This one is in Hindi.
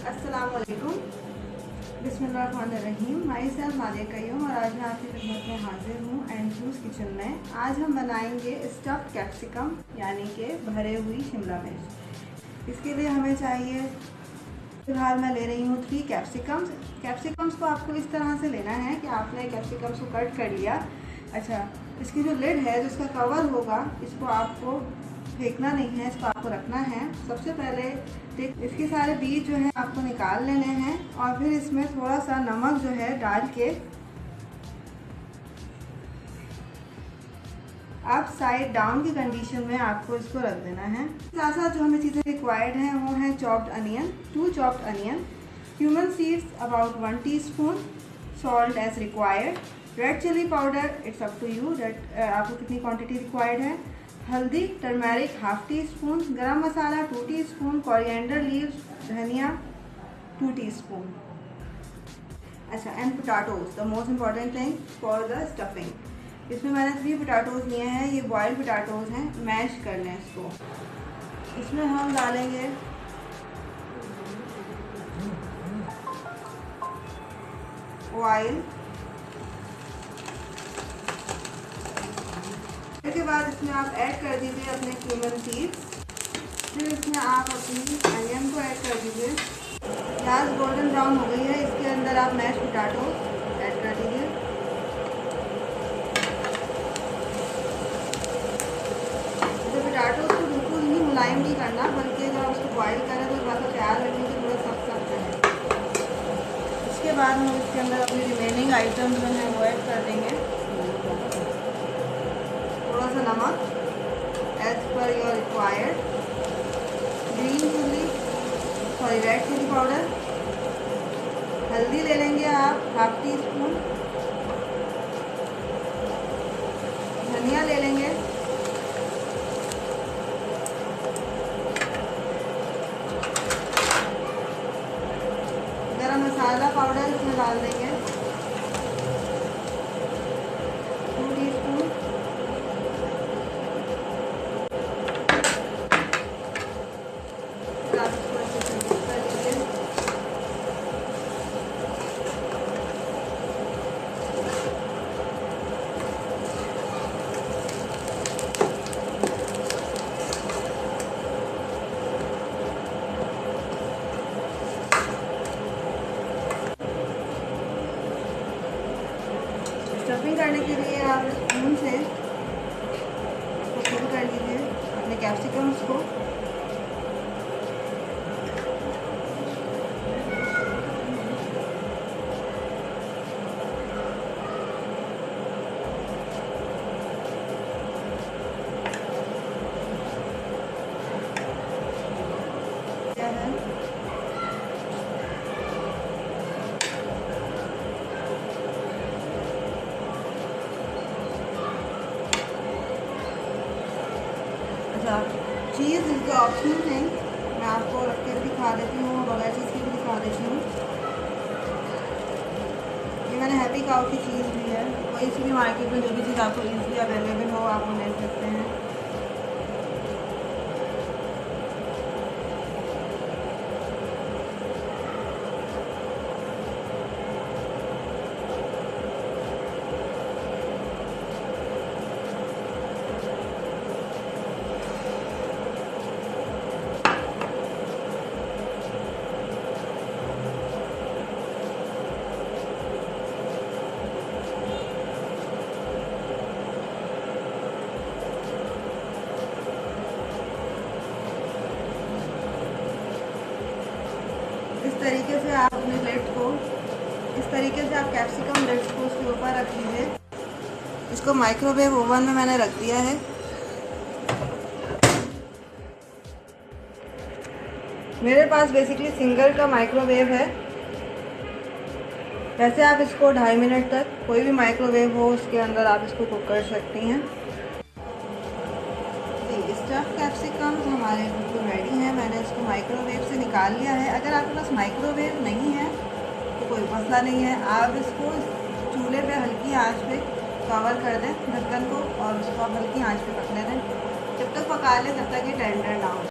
अस्सलामुअलैकुम, बिस्मिल्लाहिर्रहमानिर्रहीम। माई सेल्फ नादिया कय्यूम और आज मैं आपकी खिदमत में हाजिर हूँ एंड्रूज किचन में। आज हम बनाएंगे स्टफ्ड कैप्सिकम यानी कि भरे हुई शिमला मिर्च। इसके लिए हमें चाहिए, फिलहाल मैं ले रही हूँ 3 कैप्सिकम्स। कैप्सिकम्स को आपको इस तरह से लेना है कि आपने कैप्सिकम्स को कट कर लिया। अच्छा, इसकी जो लिड है, जो इसका कवर होगा, इसको आपको फेंकना नहीं है, इसको आपको रखना है। सबसे पहले इसके सारे बीज जो है आपको निकाल लेने हैं और फिर इसमें थोड़ा सा नमक जो है डाल के आप साइड डाउन की कंडीशन में आपको इसको रख देना है। साथ साथ जो हमें चीज़ें रिक्वायर्ड हैं वो हैं chopped onion, 2 chopped onion, cumin seeds about 1 teaspoon, salt as required, red chilli powder it's up to you that आपको कितनी क्वांटिटी रिक्वायर्ड है, हल्दी टर्मेरिक 1/2 टीस्पून, गरम मसाला 2 टीस्पून, कोरिएंडर लीव्स धनिया 2 टीस्पून। अच्छा, and potatoes the most important thing for the stuffing. इसमें मैंने 3 पोटैटोज लिए हैं, ये बॉइल्ड पोटैटोज हैं। मैश कर लें इसको। इसमें हम डालेंगे ऑयल, इसके बाद इसमें आप ऐड कर दीजिए अपने क्यूमन सीड्स। फिर इसमें आप अपनी अनियन को ऐड कर दीजिए। प्याज गोल्डन ब्राउन हो गई है, इसके अंदर आप मैश पोटैटो ऐड कर दीजिए। तो पोटैटो को बिल्कुल ही मुलायम नहीं करना, बल्कि जब आप उसको बॉयल करें तो इस बात का ख्याल रखें कि थोड़ा सख्त सख्त है। इसके बाद हम इसके अंदर अपनी रिमेनिंग आइटम जो हैं वो ऐड कर देंगे। थोड़ा सा नमक as per your required, red chilli powder, हल्दी ले लेंगे आप 1/2 टीस्पून, धनिया ले लेंगे, गरम मसाला पाउडर इसमें डाल देंगे 2 टीस्पून, स्टफिंग करने के लिए आप स्पून से फिल कर लीजिए अपने कैप्सिकम्स को। चीज़ इज द ऑप्शनल थिंग, मैं आपको रख के भी दिखा देती हूँ, बगैर चीज़ की भी दिखा देती हूँ। ये मैंने हैप्पी काउ की चीज़ ली है, कोई सी भी मार्केट में जो भी चीज़ आपको ईज़िली अवेलेबल हो आप वो ले सकते हैं। इस तरीके से आप अपने लिड को, इस तरीके से आप कैप्सिकम लिड्स को उसके ऊपर रख लीजिए। इसको माइक्रोवेव ओवन में मैंने रख दिया है। मेरे पास बेसिकली सिंगल का माइक्रोवेव है। वैसे आप इसको 2.5 मिनट तक, कोई भी माइक्रोवेव हो उसके अंदर आप इसको कुक कर सकती हैं। स्टफ कैप्सिकम हमारे बिल्कुल रेडी हैं। मैंने इसको माइक्रोवेव से निकाल लिया है। अगर आपके पास माइक्रोवेव नहीं है तो कोई मसला नहीं है, आप इसको चूल्हे पे हल्की आंच पे कवर कर दें ढक्कन को और उसको आप हल्की आंच पे पकने दें। जब तक पका लें तब तक ये टेंडर ना हो।